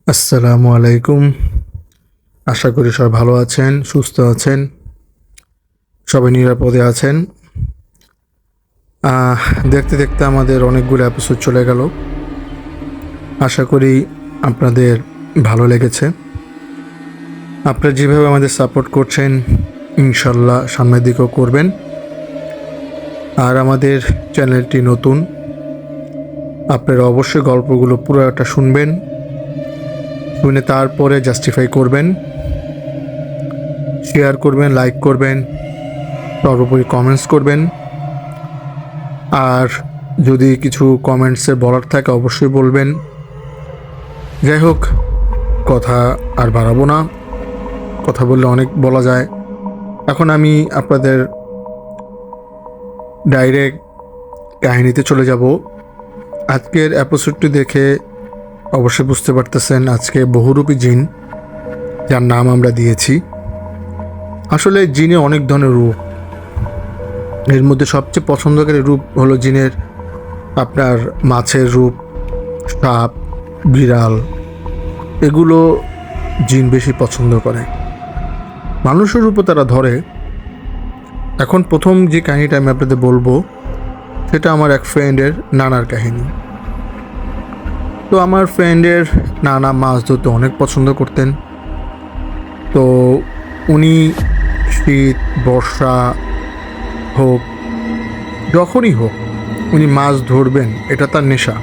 আসসালামু আলাইকুম। আশা করি সবাই ভালো আছেন, সুস্থ আছেন, সবাই নিরাপদে আছেন। দেখতে দেখতে আমাদের অনেকগুলো এপিসোড চলে গেল। আশা করি আপনাদের ভালো লেগেছে। আপনারা যেভাবে আমাদের সাপোর্ট করছেন, ইনশাল্লাহ সামনের দিকেও করবেন। আর আমাদের চ্যানেলটি নতুন, আপনারা অবশ্যই গল্পগুলো পুরোটা শুনবেন, শুনে তারপরে জাস্টিফাই করবেন, শেয়ার করবেন, লাইক করবেন, সর্বোপরি কমেন্টস করবেন। আর যদি কিছু কমেন্টসে বলার থাকে অবশ্যই বলবেন। যাই হোক, কথা আর বাড়াবো না, কথা বললে অনেক বলা যায়। এখন আমি আপনাদের ডাইরেক্ট কাহিনীতে চলে যাব। আজকের এপিসোডটি দেখে অবশ্যই বুঝতে পারতেছেন আজকে বহুরূপী জিন, যার নাম আমরা দিয়েছি। আসলে জিনে অনেক ধরনের রূপ, এর মধ্যে সবচেয়ে পছন্দকারী রূপ হলো জিনের আপনার মাছের রূপ, সাপ, বিড়াল, এগুলো জিন বেশি পছন্দ করে। মানুষের রূপও তারা ধরে। এখন প্রথম যে কাহিনীটা আমি আপনাদের বলবো সেটা আমার এক ফ্রেন্ডের নানার কাহিনী। তো আমার ফ্রেন্ডের নানা মাছ ধরতে অনেক পছন্দ করতেন। তো উনি শীত, বর্ষা হোক, যখনই হোক উনি মাছ ধরবেন, এটা তার নেশা।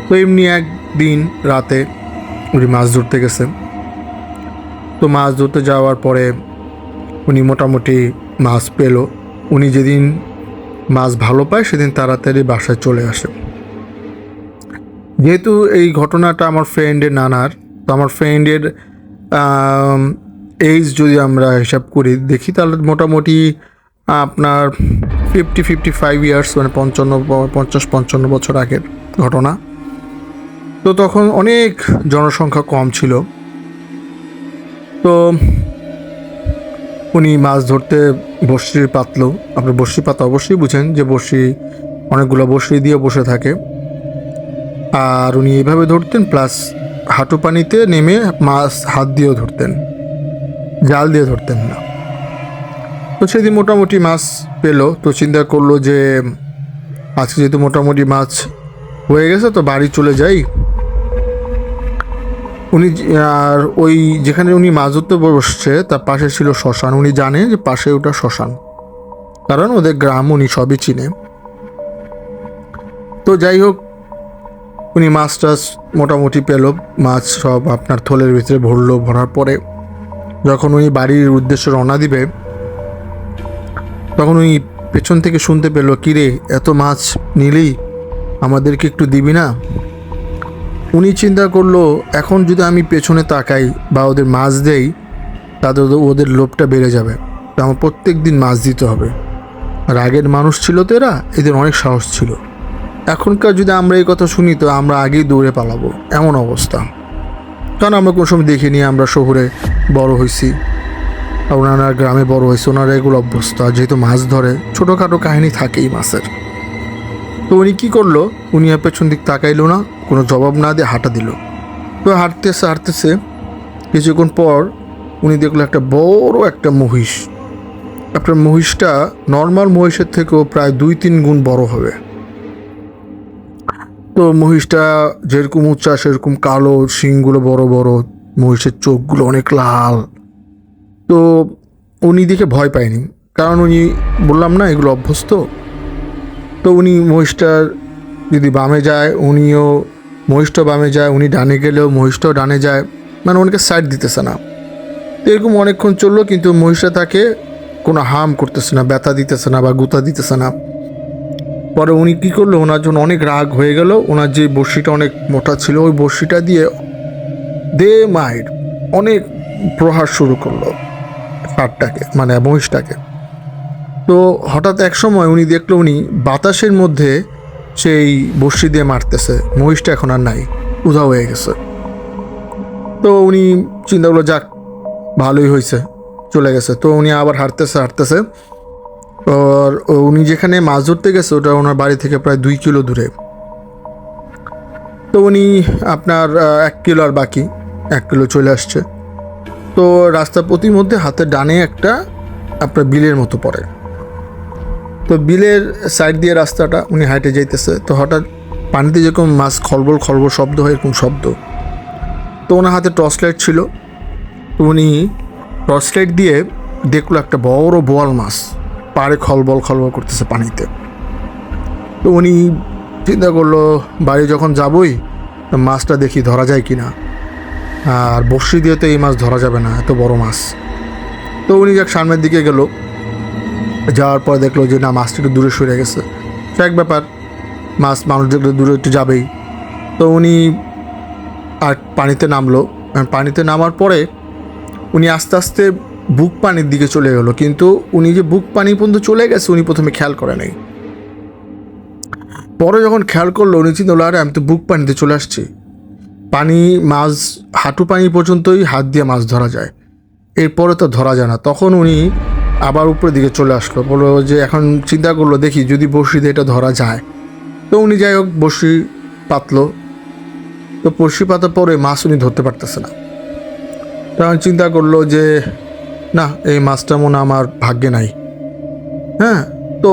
তো এমনি একদিন রাতে উনি মাছ ধরতে গেছেন। তো মাছ ধরতে যাওয়ার পরে উনি মোটামুটি মাছ পেল। উনি যেদিন মাছ ভালো পায় সেদিন তাড়াতাড়ি বাসায় চলে আসে। যেহেতু এই ঘটনাটা আমার ফ্রেন্ডের নানার, তো আমার ফ্রেন্ডের এইজ যদি আমরা হিসাব করি দেখি, তাহলে মোটামুটি আপনার 55 ইয়ার্স, মানে 50-55 বছর আগের ঘটনা। তো তখন অনেক জনসংখ্যা কম ছিল। তো উনি মাছ ধরতে বড়শি পাতলো। আপনার বড়শি পাতা অবশ্যই বুঝেন যে বড়শি, অনেকগুলো বড়শি দিয়ে বসে থাকে। আর উনি এইভাবে ধরতেন, প্লাস হাঁটু পানিতে নেমে মাছ হাত দিয়েও ধরতেন, জাল দিয়ে ধরতেন না। তো সেদিন মোটামুটি মাছ পেল। তো চিন্তা করলো যে আজকে যেহেতু মোটামুটি মাছ হয়ে গেছে, তো বাড়ি চলে যাই। উনি আর ওই যেখানে উনি মাছ ধরতে বসছে তার পাশে ছিল শ্মশান। উনি জানে যে পাশে ওটা শ্মশান, কারণ ওদের গ্রাম উনি সবই চিনে। তো যাই হোক, উনি মাছ টাছ মোটামুটি পেল, মাছ সব আপনার থলের ভিতরে ভরলো। ভরার পরে যখন উনি বাড়ির উদ্দেশ্যে রওনা দিবে, তখন উনি পেছন থেকে শুনতে পেল, কিরে এত মাছ নিলি, আমাদেরকে একটু দিবি না? উনি চিন্তা করলো, এখন যদি আমি পেছনে তাকাই বা ওদের মাছ দেই, তাদের ওদের লোভটা বেড়ে যাবে। তো আমার প্রত্যেক দিন মাছ দিতে হবে। আর আগের মানুষ ছিল তো এরা, এদের অনেক সাহস ছিল। এখনকার যদি আমরা এই কথা শুনি তো আমরা আগেই দৌড়ে পালাবো, এমন অবস্থা। কারণ আমরা কোনো সময় দেখিনি, আমরা শহরে বড় হয়েছি, ওনারা গ্রামে বড় হয়েছে, ওনারা এগুলো অভ্যস্ত। আর যেহেতু মাছ ধরে, ছোটোখাটো কাহিনী থাকেই মাছের। তো উনি কী করলো, উনি আর পেছন দিক তাকাইলো না, কোনো জবাব না দিয়ে হাঁটা দিল। তো হাঁটতেছে হাঁটতেছে কিছুক্ষণ পর উনি দেখলো একটা বড় একটা মহিষ। আপনার মহিষটা নর্মাল মহিষের থেকেও প্রায় 2-3 গুণ বড় হবে। তো মহিষটা যেরকম উচ্চা সেরকম কালো, শিংগুলো বড় বড়, মহিষের চোখগুলো অনেক লাল। তো উনি দেখে ভয় পায়নি, কারণ উনি বললাম না এগুলো অভ্যস্ত। তো উনি মহিষটার যদি বামে যায়, উনিও মহিষটা বামে যায়, উনি ডানে গেলেও মহিষটাও ডানে যায়, মানে ওনাকে সাইড দিতেছে না। তো এরকম অনেকক্ষণ চললো, কিন্তু মহিষটা তাকে কোনো হার্ম করতেছে না, ব্যথা দিতেছে না বা গুঁতা দিতেছে না। পরে উনি কী করলো, ওনার জন্য অনেক রাগ হয়ে গেল। ওনার যে বড়শিটা অনেক মোটা ছিল, ওই বড়শিটা দিয়ে মাইর অনেক প্রহার শুরু করলো ষাটটাকে, মানে মহিষটাকে। তো হঠাৎ এক সময় উনি দেখলো উনি বাতাসের মধ্যে সেই বড়শি দিয়ে মারতেছে, মহিষটা এখন আর নাই, উধাও হয়ে গেছে। তো উনি চিন্তা করলো, যাক ভালোই হয়েছে, চলে গেছে। তো উনি আবার হাঁটতেছে হাঁটতেছে। আর উনি যেখানে মাছ ধরতে গেছে ওটা ওনার বাড়ি থেকে প্রায় 2 কিলো দূরে। তো উনি আপনার 1 কিলো আর বাকি 1 কিলো চলে আসছে। তো রাস্তা প্রতিমধ্যে হাতের ডানে একটা আপনার বিলের মতো পড়ে। তো বিলের সাইড দিয়ে রাস্তাটা উনি হাইটে যাইতেছে, তো হঠাৎ পানিতে যেরকম মাছ খলবল খলবল শব্দ হয় এরকম শব্দ। তো ওনার হাতে টর্চ লাইট ছিল, তো উনি টর্চ লাইট দিয়ে দেখলো একটা বড় বোয়াল মাছ পাড়ে খলবল খলবল করতেছে পানিতে। তো উনি চিন্তা করলো বাড়ি যখন যাবই তো মাছটা দেখি ধরা যায় কি না, আর বড়শি দিয়ে তো এই মাছ ধরা যাবে না, এত বড় মাছ। তো উনি যাক সামনের দিকে গেল, যাওয়ার পর দেখলো যে না, মাছটা একটু দূরে সরে গেছে। সে এক ব্যাপার, মাছ মানুষ দেখলে দূরে একটু যাবেই। তো উনি আর পানিতে নামলো। পানিতে নামার পরে উনি আস্তে আস্তে বুক পানির দিকে চলে গেলো, কিন্তু উনি যে বুক পানি পর্যন্ত চলে গেছে উনি প্রথমে খেয়াল করে নাই। পরে যখন খেয়াল করলো উনি চিন্তা করলো, আরে আমি তো বুক পানিতে চলে আসছি। পানি মাছ হাঁটু পানি পর্যন্তই হাত দিয়ে মাছ ধরা যায়, এরপরে তো ধরা যায় না। তখন উনি আবার উপরের দিকে চলে আসলো, বললো যে এখন চিন্তা করলো দেখি যদি বড়শি দিয়ে এটা ধরা যায়। তো উনি যাই হোক বড়শি পাতলো। তো বড়শি পাতার পরে মাছ উনি ধরতে পারতেছে না। তখন চিন্তা করলো যে না, এই মাছটা মনে আমার ভাগ্যে নাই। হ্যাঁ, তো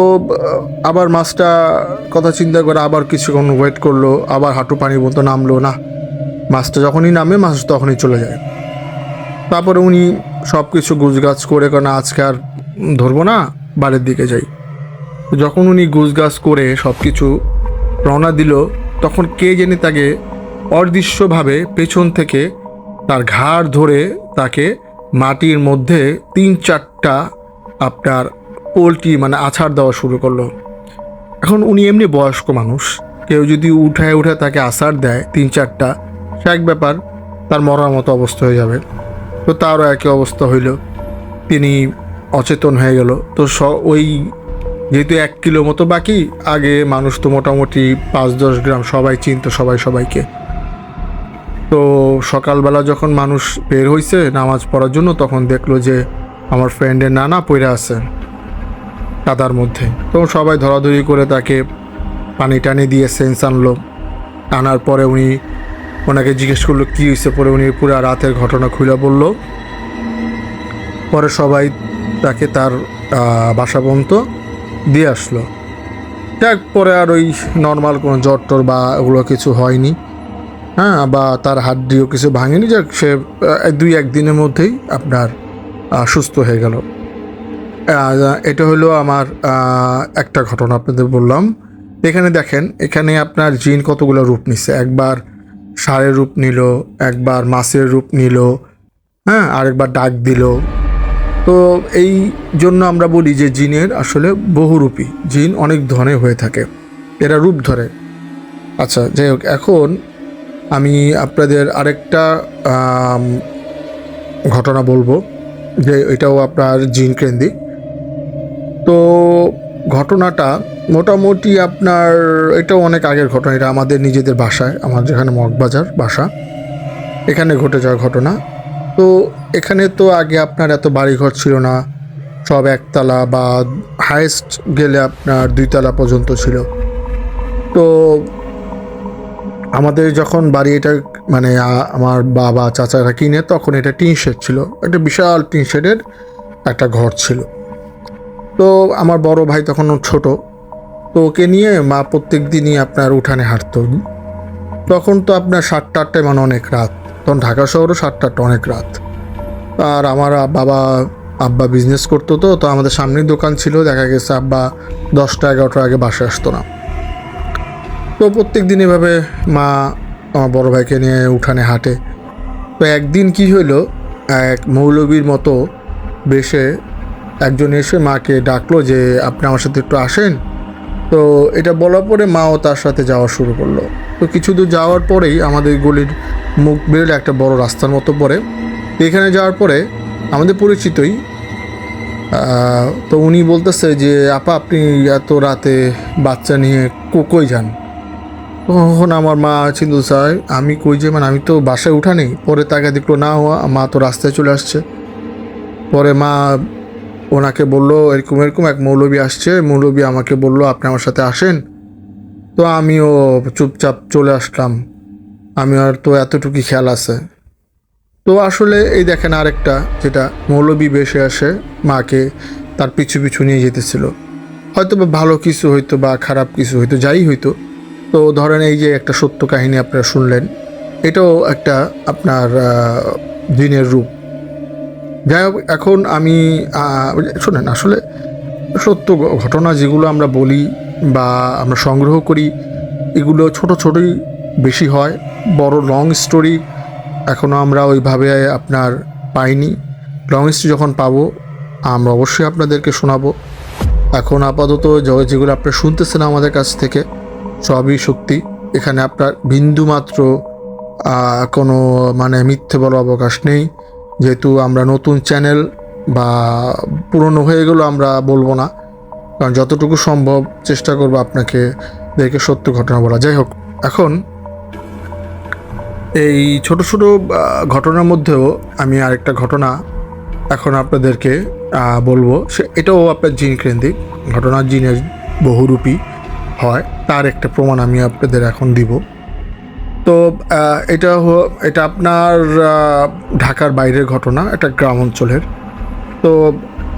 আবার মাছটা কথা চিন্তা করে আবার কিছুক্ষণ ওয়েট করলো, আবার হাঁটু পানি মতো নামলো না, মাছটা যখনই নামে মাছ তখনই চলে যায়। তারপরে উনি সব কিছু গুছগাছ করে কেন আজকে আর ধরবো না, বাড়ির দিকে যাই। যখন উনি গুছগাছ করে সব কিছু রওনা দিল, তখন কে জানি তাকে অদৃশ্যভাবে পেছন থেকে তার ঘাড় ধরে তাকে মাটির মধ্যে 3-4টা আপনার পোলট্রি মানে আছাড় দেওয়া শুরু করলো। এখন উনি এমনি বয়স্ক মানুষ, কেউ যদি উঠায় তাকে আছাড় দেয় 3-4টা, সে এক ব্যাপার, তার মরার মতো অবস্থা হয়ে যাবে। তো তারও একই অবস্থা হইল, তিনি অচেতন হয়ে গেল। তো ওই যেহেতু 1 কিলো মতো বাকি, আগে মানুষ তো মোটামুটি 5-10 গ্রাম সবাই চিনত সবাইকে। তো সকালবেলা যখন মানুষ বের হয়েছে নামাজ পড়ার জন্য, তখন দেখলো যে আমার ফ্রেন্ডের নানা পড়ে আছে কাদার মধ্যে। তখন সবাই ধরাধরি করে তাকে পানি টানি দিয়ে সেন্স আনলো। আনার পরে উনি ওনাকে জিজ্ঞেস করলো কী হয়েছে, পরে উনি পুরো রাতের ঘটনা খুলে বলল। পরে সবাই তাকে তার বাসা পর্যন্ত দিয়ে আসলো। যাক, পরে আর ওই নর্মাল কোনো জ্বর টর বা ওগুলো কিছু হয়নি। হ্যাঁ, বা তার হাড্ডিও কিছু ভাঙেনি। যাক, সে 2-1 দিনের মধ্যেই আপনার সুস্থ হয়ে গেল। এটা হলো আমার একটা ঘটনা আপনাদের বললাম। এখানে দেখেন, এখানে আপনার জিন কতগুলো রূপ নিচ্ছে। একবার ষাঁড়ের রূপ নিল, একবার মাছের রূপ নিল, হ্যাঁ, আরেকবার ডাক দিল। তো এই জন্য আমরা বলি যে জিনের আসলে বহুরূপী, জিন অনেক ধরনের হয়ে থাকে, এরা রূপ ধরে। আচ্ছা, যাই হোক, এখন আমি আপনাদের আরেকটা ঘটনা বলবো, যে এটাও আপনার জিন কেন্দ্রিক। তো ঘটনাটা মোটামুটি আপনার, এটাও অনেক আগের ঘটনা। এটা আমাদের নিজেদের বাসায়, আমার যেখানে মগবাজার বাসা, এখানে ঘটে যাওয়া ঘটনা। তো এখানে তো আগে আপনার এত বাড়িঘর ছিল না, সব একতলা বা হাইয়েস্ট গেলে আপনার 2তলা পর্যন্ত ছিল। তো আমাদের যখন বাড়ি এটা মানে আমার বাবা চাচারা কিনে, তখন এটা টিন শেড ছিল, একটা বিশাল টিন শেডের একটা ঘর ছিল। তো আমার বড় ভাই তখন ছোট, তো ওকে নিয়ে মা প্রত্যেক দিনই আপনার উঠানে হাঁটতো। তখন তো আপনার 7টা-8টায় মানে অনেক রাত, তখন ঢাকা শহরও 7টা-8টা অনেক রাত। আর আমার আব্বা বিজনেস করতো, তো আমাদের সামনেই দোকান ছিল। দেখা গেছে আব্বা 10টা-11টার আগে বাসায় আসতো না। তো প্রত্যেক দিন এভাবে মা আমার বড় ভাইকে নিয়ে উঠানে হাঁটে। তো একদিন কি হইলো, এক মৌলবীর মতো বেশে একজন এসে মাকে ডাকলো যে আপনি আমার সাথে একটু আসেন। তো এটা বলার পরে মাও তার সাথে যাওয়া শুরু করলো। তো কিছু দূর যাওয়ার পরেই আমাদের গলির মুখ বেরোলে একটা বড় রাস্তার মতো পড়ে। এখানে যাওয়ার পরে আমাদের পরিচিতই, তো উনি বলতেছে যে আপা, আপনি এত রাতে বাচ্চা নিয়ে কই যান? তখন আমার মা চিন্তা, স্যার আমি কই যে, মানে আমি তো বাসায় উঠানি। পরে তাকে দেখলো না, মা তো রাস্তায় চলে আসছে। পরে মা ওনাকে বললো এরকম এরকম এক মৌলবী আসছে, মৌলবী আমাকে বললো আপনি আমার সাথে আসেন। তো আমিও চুপচাপ চলে আসলাম। আমি আর তো এতটুকুই খেয়াল আছে। তো আসলে এই দেখেন আরেকটা, যেটা মৌলবি বেশে আসে মাকে তার পিছু পিছু নিয়ে যেতেছিল, হয়তো বা ভালো কিছু হইতো বা খারাপ কিছু হইতো, যাই হইতো। তো ধরেন এই যে একটা সত্য কাহিনী আপনারা শুনলেন, এটাও একটা আপনার জিনের রূপ। যাই হোক, এখন আমি শোনেন, আসলে সত্য ঘটনা যেগুলো আমরা বলি বা আমরা সংগ্রহ করি, এগুলো ছোট ছোটই বেশি হয়। বড় লং স্টোরি এখনও আমরা ওইভাবে আপনার পাইনি। লং স্টোরি যখন পাবো আমরা অবশ্যই আপনাদেরকে শোনাবো। এখন আপাতত যেগুলো আপনারা শুনতেছেন আমাদের কাছ থেকে সবই সত্যি। এখানে আপনার বিন্দুমাত্র কোনো মানে মিথ্যে বলার অবকাশ নেই। যেহেতু আমরা নতুন চ্যানেল, বা পুরনো হয়ে গেলেও আমরা বলবো না, কারণ যতটুকু সম্ভব চেষ্টা করবো আপনাকে দেখে সত্য ঘটনা বলা। যাই হোক, এখন এই ছোট ছোট ঘটনার মধ্যেও আমি আরেকটা ঘটনা এখন আপনাদেরকে বলবো। এটাও আপনার জিন কেন্দ্রিক ঘটনা, জিনের বহুরূপী হয় তার একটা প্রমাণ আমি আপনাদের এখন দিব। তো এটা আপনার ঢাকার বাইরের ঘটনা, একটা গ্রাম অঞ্চলের। তো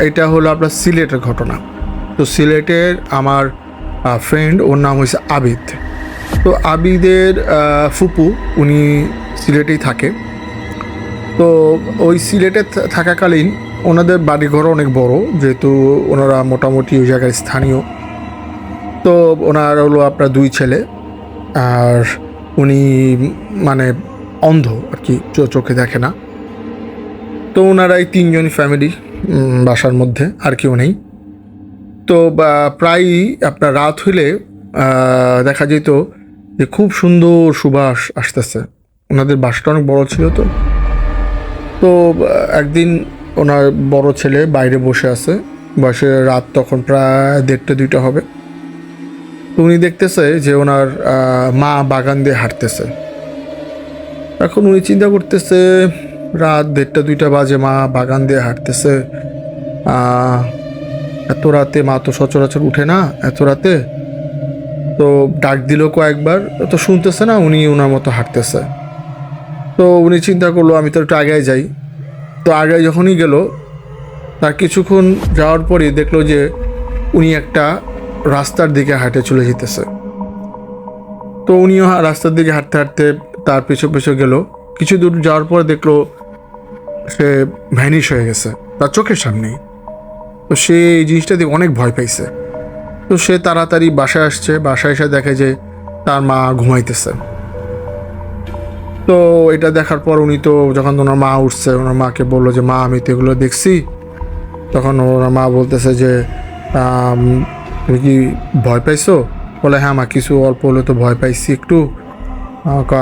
এটা হলো আপনার সিলেটের ঘটনা। তো সিলেটের আমার ফ্রেন্ড, ওর নাম হয়েছে আবিদ। তো আবিদের ফুপু উনি সিলেটেই থাকে। তো ওই সিলেটে থাকাকালীন ওনাদের বাড়িঘর অনেক বড়, যেহেতু ওনারা মোটামুটি ওই জায়গায় স্থানীয়। তো ওনার হলো আপনার 2 ছেলে, আর উনি মানে অন্ধ আর কি, চোখে দেখে না। তো ওনারাই 3জন ফ্যামিলি বাসার মধ্যে, আর কেউ নেই। তো প্রায়ই আপনার রাত হইলে দেখা যেত যে খুব সুন্দর সুবাস আসতেছে। ওনাদের বাসাটা অনেক বড় ছিল। তো তো একদিন ওনার বড় ছেলে বাইরে বসে আছে, বসে রাত তখন প্রায় 1:30-2টা হবে। তো উনি দেখতেছে যে ওনার মা বাগান দিয়ে হাঁটতেছে। এখন উনি চিন্তা করতেছে, রাত 1:30-2টা বাজে, মা বাগান দিয়ে হাঁটতেছে, এত রাতে মা তো সচরাচর উঠে না এত রাতে। তো ডাক দিল কয়েকবার, তো শুনতেছে না, উনি ওনার মতো হাঁটতেছে। তো উনি চিন্তা করলো আমি তো একটু আগে যাই। তো আগে যখনই গেল, তার কিছুক্ষণ যাওয়ার পরই দেখলো যে উনি একটা রাস্তার দিকে হাঁটে চলে যেতেছে। তো উনিও রাস্তার দিকে হাঁটতে হাঁটতে তার পিছু পিছু গেল। কিছু দূর যাওয়ার পর দেখলো সে ভ্যানিশ হয়ে গেছে তার চোখের সামনেই। তো সে এই জিনিসটা দেখে অনেক ভয় পাইছে। তো সে তাড়াতাড়ি বাসায় আসছে, বাসায় এসে দেখে যে তার মা ঘুমাইতেছে। তো এটা দেখার পর উনি তো যখন ওনার মা উঠছে, ওনার মাকে বললো যে মা আমি তো এগুলো দেখছি। তখন ওনার মা বলতেছে যে তুমি কি ভয় পাইছো? বলে হ্যাঁ মা, কিছু অল্প হলে তো ভয় পাইছি একটু।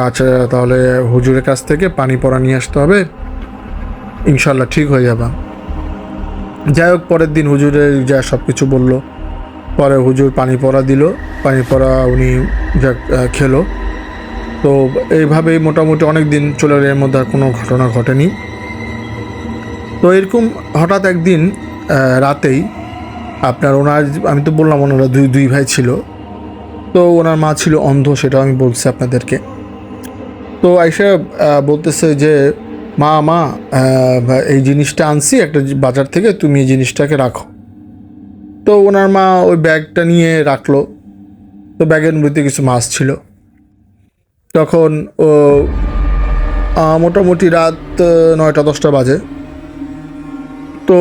আচ্ছা তাহলে হুজুরের কাছ থেকে পানি পড়া নিয়ে আসতে হবে, ইনশাল্লাহ ঠিক হয়ে যাবে। যাই হোক, পরের দিন হুজুরে যা সব কিছু বললো, পরে হুজুর পানি পড়া দিল। পানি পড়া উনি যা খেলো। তো এইভাবেই মোটামুটি অনেক দিন চলে গেলে, এর মধ্যে আর কোনো ঘটনা ঘটেনি। তো এরকম হঠাৎ একদিন রাতেই আপনার ওনার, আমি তো বললাম ওনারা দুই ভাই ছিল। তো ওনার মা ছিল অন্ধ, সেটাও আমি বলছি আপনাদেরকে। তো আইসা বলতেছে যে মা মা এই জিনিসটা আনছি একটা বাজার থেকে, তুমি এই জিনিসটাকে রাখো। তো ওনার মা ওই ব্যাগটা নিয়ে রাখলো। তো ব্যাগের মধ্যে কিছু মাছ ছিল। তখন ও মোটামুটি রাত 9টা-10টা বাজে। তো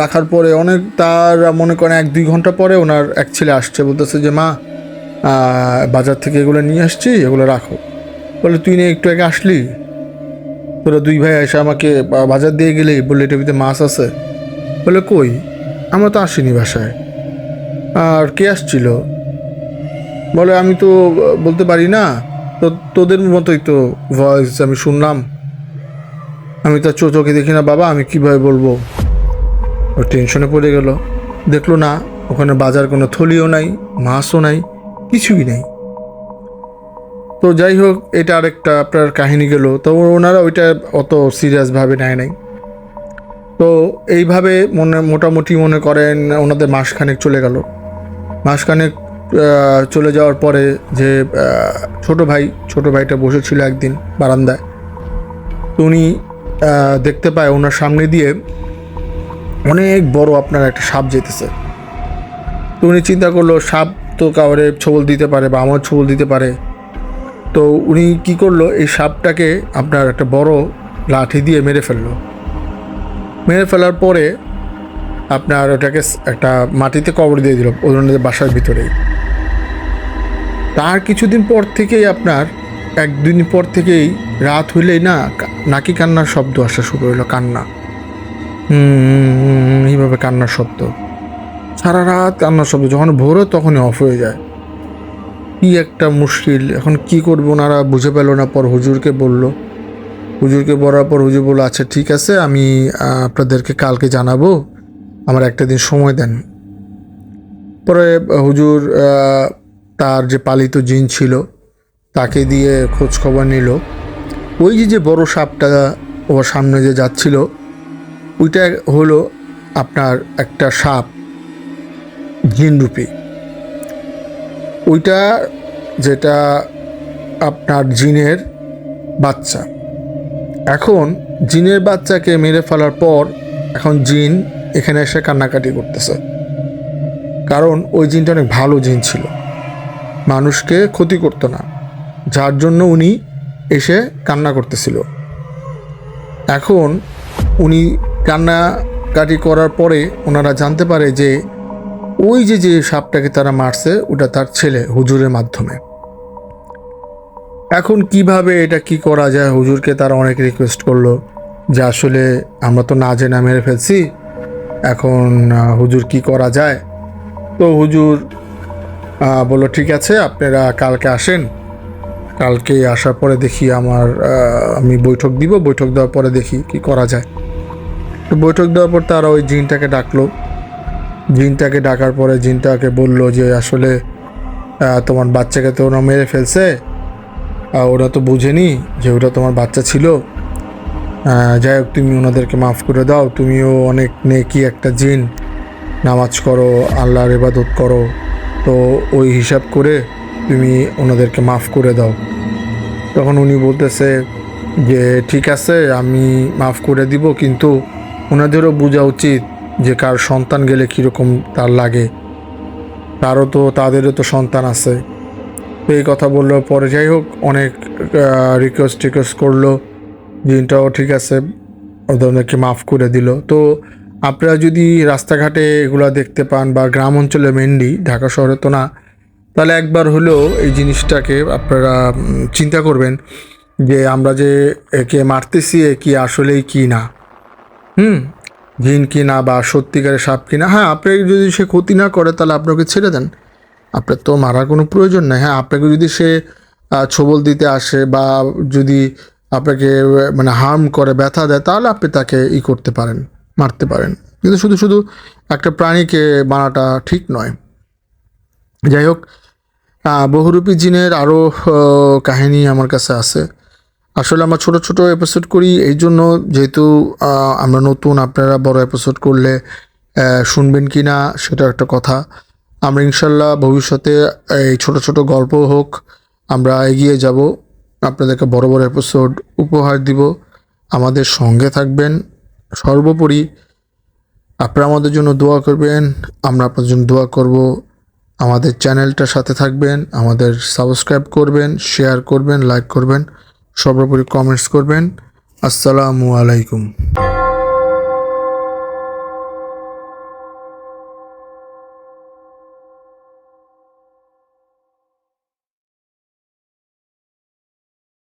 রাখার পরে অনেক, তার মনে করেন 1-2 ঘন্টা পরে ওনার এক ছেলে আসছে, বলতেছে যে মা বাজার থেকে এগুলো নিয়ে আসছি, এগুলো রাখো। বলে তুই না একটু আগে আসলি, তোরা 2 ভাই এসে আমাকে বাজার দিয়ে গেলি, বললে এটার ভিতরে মাছ আছে। বলে কই, আমরা তো আসিনি বাসায়। আর কে আসছিল? বলে আমি তো বলতে পারি না, তো তোদের মতোই তো ভয়েস আমি শুনলাম, আমি তো চোখে দেখি না বাবা, আমি কিভাবে বলবো। ও টেনশনে পড়ে গেল, দেখলো না ওখানে বাজার কোনো থলিও নাই, মাছও নাই, কিছুই নেই। তো যাই হোক, এটা আরেকটা আপনার কাহিনী গেল। তো ওনারা ওইটা অত সিরিয়াসভাবে নেয় নাই। তো এইভাবে মোটামুটি মনে করেন ওনাদের মাসখানেক চলে গেল। মাসখানেক চলে যাওয়ার পরে যে ছোট ভাইটা বসেছিল একদিন বারান্দায়, তো উনি দেখতে পায় ওনার সামনে দিয়ে অনেক বড় আপনার একটা সাপ যেতেছে। তো উনি চিন্তা করলো সাপ তো কাউরে ছোবল দিতে পারে বা আমার ছোবল দিতে পারে। তো উনি কি করলো, এই সাপটাকে আপনার একটা বড় লাঠি দিয়ে মেরে ফেলার পরে আপনার ওটাকে একটা মাটিতে কবর দিয়ে দিল ওদের বাসার ভিতরেই। তার কিছুদিন পর থেকেই আপনার একদিন পর থেকেই রাত হইলেই না নাকি কান্নার শব্দ আসা শুরু হইলো, কান্না এইভাবে কান্নার শব্দ, সারা রাত কান্নার শব্দ। যখন ভোর হয় তখনই অফ হয়ে যায়। কি একটা মুশকিল, এখন কি করবো ওনারা বুঝে পেল না। পর হুজুরকে বলার পর হুজুর বললো আচ্ছা ঠিক আছে, আমি আপনাদেরকে কালকে জানাবো, আমার একটা দিন সময় দেন। পরে হুজুর তার যে পালিত জিন ছিল তাকে দিয়ে খোঁজ খবর নিল। ওই যে বড় সাপটা ওর সামনে যে যাচ্ছিল ওইটা হলো আপনার একটা সাপ জিনরূপী। ওইটা যেটা আপনার জিনের বাচ্চা। এখন জিনের বাচ্চাকে মেরে ফেলার পর এখন জিন এখানে এসে কান্নাকাটি করতেছে, কারণ ওই জিনটা অনেক ভালো জিন ছিল, মানুষকে ক্ষতি করতো না, যার জন্য উনি এসে কান্না করতেছিল। এখন উনি কান্নাকাটি করার পরে ওনারা জানতে পারে যে ওই যে সাপটাকে তারা মারছে ওটা তার ছেলে হুজুরের মাধ্যমে। এখন কিভাবে এটা কি করা যায়, হুজুরকে তারা অনেক রিকোয়েস্ট করলো যে আসলে আমরা তো না জেনে মেরে ফেলছি, এখন হুজুর কি করা যায়। তো হুজুর বললো ঠিক আছে আপনারা কালকে আসেন, কালকে আসার পরে দেখি আমি বৈঠক দিব, বৈঠক দেওয়ার পরে দেখি কি করা যায়। তো বৈঠক দেওয়ার পর তারা ওই জিনটাকে ডাকলো। জিনটাকে ডাকার পরে জিনটাকে বলল যে আসলে তোমার বাচ্চাকে তো ওরা মেরে ফেলছে, ওরা তো বুঝেনি যে ওটা তোমার বাচ্চা ছিল, যাই হোক তুমি ওনাদেরকে মাফ করে দাও, তুমিও অনেক নেকি একটা জিন, নামাজ করো, আল্লাহর ইবাদত করো, তো ওই হিসাব করে তুমি ওনাদেরকে মাফ করে দাও। তখন উনি বলতেছে যে ঠিক আছে আমি মাফ করে দিব, কিন্তু ওনাদেরও বোঝা উচিত যে কার সন্তান গেলে কীরকম তার লাগে, তাদেরও তো সন্তান আছে। তো এই কথা বললো পরে যাই হোক অনেক রিকোয়েস্ট করলো, জিনটাও ঠিক আছে ওদেরকে মাফ করে দিল। তো আপনারা যদি রাস্তাঘাটে এগুলো দেখতে পান বা গ্রাম অঞ্চলে মেনলি, ঢাকা শহরে তো না, তাহলে একবার হলেও এই জিনিসটাকে আপনারা চিন্তা করবেন যে আমরা যে একে মারতেছি এ কি আসলেই কি না, জিন কি না বা সত্যিকারের সাপ কি না। হ্যাঁ, আপনাকে যদি সে ক্ষতি না করে তাহলে আপনাকে ছেড়ে দেন, আপনার তো মারার কোনো প্রয়োজন নেই। হ্যাঁ, আপনাকে যদি সে ছোবল দিতে আসে বা যদি আপনাকে মানে হার্ম করে, ব্যথা দেয়, তাহলে আপনি তাকে করতে পারেন, মারতে পারেন, কিন্তু শুধু একটা প্রাণীকে মারাটা ঠিক নয়। যাই হোক, বহুরূপী জিনের আরও কাহিনী আমার কাছে আছে। আসলে আমরা ছোট ছোট এপিসোড করি এই জন্য, যেহেতু আমরা নতুন, আপনারা বড় এপিসোড করলে শুনবেন কি না সেটা একটা কথা। আমরা ইনশাল্লাহ ভবিষ্যতে এই ছোট ছোট গল্প হোক আমরা এগিয়ে যাব, আপনাদেরকে বড় বড় এপিসোড উপহার দিব। আমাদের সঙ্গে থাকবেন, সর্বোপরি আপনারা আমাদের জন্য দোয়া করবেন, আমরা আপনাদের জন্য দোয়া করব। আমাদের চ্যানেলটার সাথে থাকবেন, আমাদের সাবস্ক্রাইব করবেন, শেয়ার করবেন, লাইক করবেন, সর্বোপরি কমেন্টস করবেন। আসসালামু আলাইকুম।